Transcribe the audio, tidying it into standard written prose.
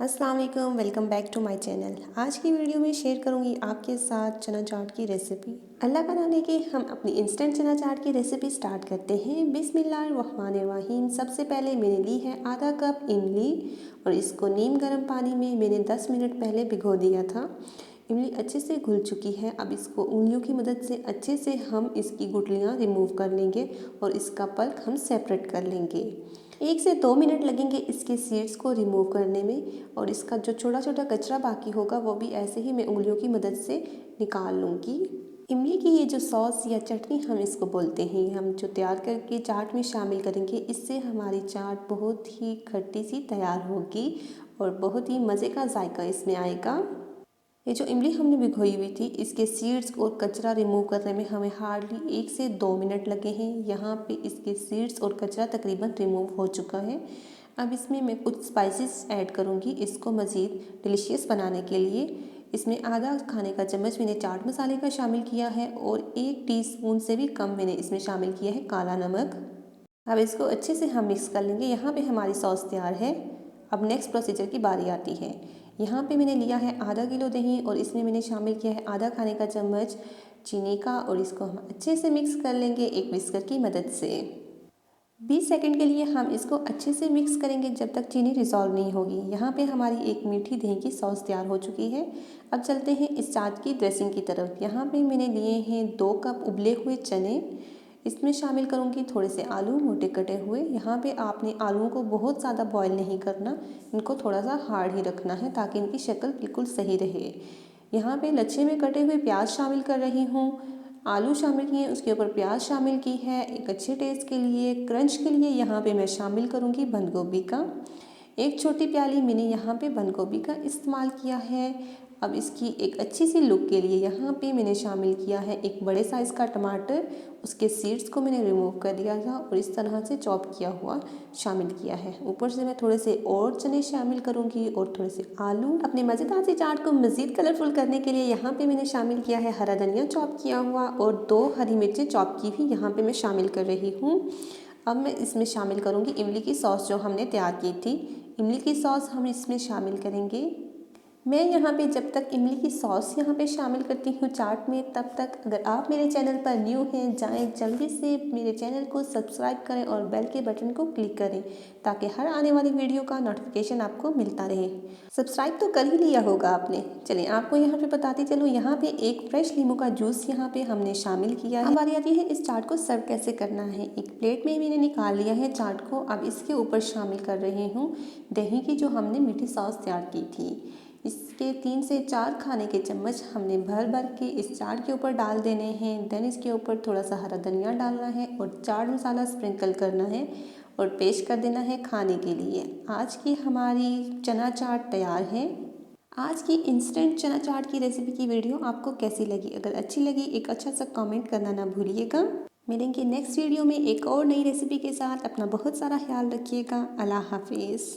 अस्सलाम वालेकुम, welcome back to my channel. आज की वीडियो में शेयर करूंगी आपके साथ चना चाट की रेसिपी। अल्लाह का नाम लेके हम अपनी इंस्टेंट चना चाट की रेसिपी स्टार्ट करते हैं। बिस्मिल्लाहिर्रहमानिर्रहीम। सबसे पहले मैंने ली है आधा कप इमली और इसको नीम गर्म पानी में मैंने 10 मिनट पहले भिगो दिया था। इमली अच्छे से घुल चुकी है। अब इसको उंगलियों की मदद से अच्छे से हम इसकी गुठलियाँ रिमूव कर लेंगे और इसका पल्प हम सेपरेट कर लेंगे। 1 से 2 मिनट लगेंगे इसके सीड्स को रिमूव करने में और इसका जो छोटा छोटा कचरा बाकी होगा वो भी ऐसे ही मैं उंगलियों की मदद से निकाल लूँगी। इमली की ये जो सॉस या चटनी हम इसको बोलते हैं, हम जो तैयार करके चाट में शामिल करेंगे, इससे हमारी चाट बहुत ही खट्टी सी तैयार होगी और बहुत ही मज़े का जायका इसमें आएगा। ये जो इमली हमने भिगोई हुई थी, इसके सीड्स और कचरा रिमूव करने में हमें हार्डली 1 से 2 मिनट लगे हैं। यहाँ पे इसके सीड्स और कचरा तकरीबन रिमूव हो चुका है। अब इसमें मैं कुछ स्पाइसेस ऐड करूँगी इसको मज़ीद डिलीशियस बनाने के लिए। इसमें आधा खाने का चम्मच मैंने चाट मसाले का शामिल किया है और 1 टीस्पून से भी कम मैंने इसमें शामिल किया है काला नमक। अब इसको अच्छे से हम मिक्स कर लेंगे। यहाँ पे हमारी सॉस तैयार है। अब नेक्स्ट प्रोसीजर की बारी आती है। यहाँ पे मैंने लिया है आधा किलो दही और इसमें मैंने शामिल किया है आधा खाने का चम्मच चीनी का और इसको हम अच्छे से मिक्स कर लेंगे एक विस्कर की मदद से। 20 सेकंड के लिए हम इसको अच्छे से मिक्स करेंगे जब तक चीनी डिज़ोल्व नहीं होगी। यहाँ पे हमारी एक मीठी दही की सॉस तैयार हो चुकी है। अब चलते हैं इस चाट की ड्रेसिंग की तरफ। यहाँ पे मैंने लिए हैं 2 कप उबले हुए चने। इसमें शामिल करूँगी थोड़े से आलू मोटे कटे हुए। यहाँ पे आपने आलूओं को बहुत ज़्यादा बॉईल नहीं करना, इनको थोड़ा सा हार्ड ही रखना है ताकि इनकी शक्ल बिल्कुल सही रहे। यहाँ पे लच्छे में कटे हुए प्याज शामिल कर रही हूँ। आलू शामिल किए, उसके ऊपर प्याज शामिल की है एक अच्छे टेस्ट के लिए। क्रंच के लिए यहाँ पे मैं शामिल करूँगी बंद गोभी का। एक छोटी प्याली मैंने यहाँ पे बंद गोभी का इस्तेमाल किया है। अब इसकी एक अच्छी सी लुक के लिए यहाँ पे मैंने शामिल किया है एक बड़े साइज़ का टमाटर। उसके सीड्स को मैंने रिमूव कर दिया था और इस तरह से चॉप किया हुआ शामिल किया है। ऊपर से मैं थोड़े से और चने शामिल करूँगी और थोड़े से आलू। अपने मज़ेदार सी चाट को मज़ीद कलरफुल करने के लिए यहाँ पे मैंने शामिल किया है हरा धनिया चॉप किया हुआ और 2 हरी मिर्चें चॉप की भी यहाँ पे मैं शामिल कर रही हूँ। अब मैं इसमें शामिल करूँगी इमली की सॉस जो हमने तैयार की थी। इमली की सॉस हम इसमें शामिल करेंगे। मैं यहाँ पे जब तक इमली की सॉस यहाँ पे शामिल करती हूँ चाट में, तब तक अगर आप मेरे चैनल पर न्यू हैं, जाएं जल्दी से मेरे चैनल को सब्सक्राइब करें और बेल के बटन को क्लिक करें ताकि हर आने वाली वीडियो का नोटिफिकेशन आपको मिलता रहे। सब्सक्राइब तो कर ही लिया होगा आपने। चलिए आपको यहाँ पे बताती चलूँ, यहाँ पे एक फ्रेश नींबू का जूस यहाँ पे हमने शामिल किया है। अब बारी आती है इस चाट को सर्व कैसे करना है। एक प्लेट में मैंने निकाल लिया है चाट को। अब इसके ऊपर शामिल कर रही हूँ दही की जो हमने मीठी सॉस तैयार की थी। इसके 3 से 4 खाने के चम्मच हमने भर भर के इस चाट के ऊपर डाल देने हैं। देन इसके ऊपर थोड़ा सा हरा धनिया डालना है और चाट मसाला स्प्रिंकल करना है और पेश कर देना है खाने के लिए। आज की हमारी चना चाट तैयार है। आज की इंस्टेंट चना चाट की रेसिपी की वीडियो आपको कैसी लगी? अगर अच्छी लगी एक अच्छा सा कमेंट करना ना भूलिएगा। मिलेंगे नेक्स्ट वीडियो में एक और नई रेसिपी के साथ। अपना बहुत सारा ख्याल रखिएगा। अल्लाह हाफिज़।